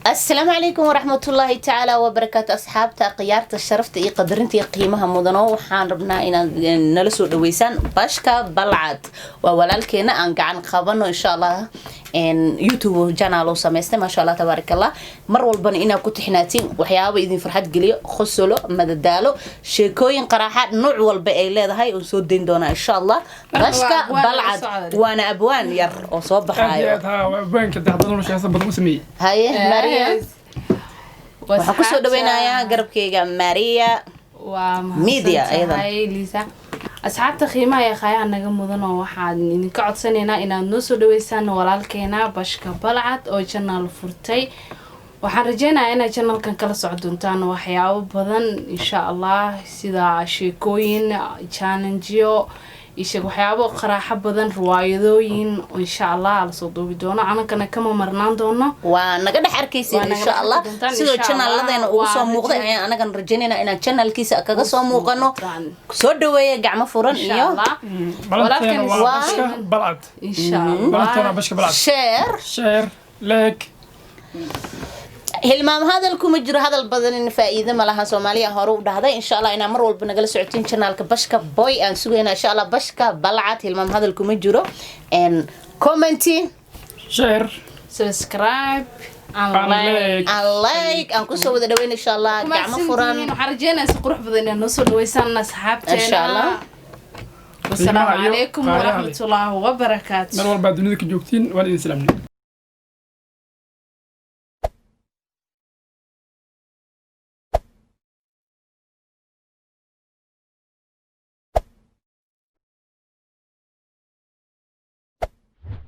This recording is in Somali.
السلام عليكم ورحمة الله تعالى وبركاته أصحابتا قيارتا الشرفتا إي قدرنتي قيمها مدنو وحان ربنا إن نلسو دويسان باشكا بلعت وولالكينا أن قعان قابنو إن شاء الله إن يوتيوب جانالو سميستي ما شاء الله تبارك الله مر والبن إنا كنت حناتين وحيابا إذن فرحات قليو خسولو مددالو شيكوين قراحات نوع والبقى إلا هاي ونسود دين دونا إن شاء الله باشكا بلعت وانا أبوان ير وصوب حايو أبوان كده حضرنا مش حسب بدو اسمي هاي ماريا waxaan ku soo dhaweynayaa garabkayga Maria media aydan Lisa asxaabta qiimaha ee khayaan naga mudan oo waxaan idinka codsanaynaa inaad noo soo dhaweysaan walaalkeena Bashka Balcad oo channel furtay waxaan rajaynayaa inaad channelkan kala socon doontaan waxyaabo badan insha Allah sida sheekooyin challenge-yo ishag waxyaabo qaraaxa badan riwaayadooyin insha Allah la soo duubi doono anagana kama marnaan doono waa naga dhax arkaysiin insha Allah sidoo channel-ladeena ugu soo muuqday ayaan anagan rajaynayna inaan channelkiisa kaga soo muuqano soo dhaweeyo gacmo furan iyo walaalkan Bashka Balcad insha Allah Bashka Balcad share like hilmaam hadalku ma jiro hadal badan in faa'iido ma laha Soomaaliya hore u dhahday insha Allah ina mar walba nagala socotiin channelka Bashka Boy aan sugayna insha Allah Bashka Balcad hilmaam hadalku ma jiro and comment share subscribe and like aan ku soo wada dhaweyn insha Allah gacmo furan waxaan rajaynayaa si qurux badan inaad noo soo dhaweysaan asxaabteena insha Allah والسلام عليكم ورحمة الله وبركاته. من والبعد دنيا كجوكتين ولا إنسلامني.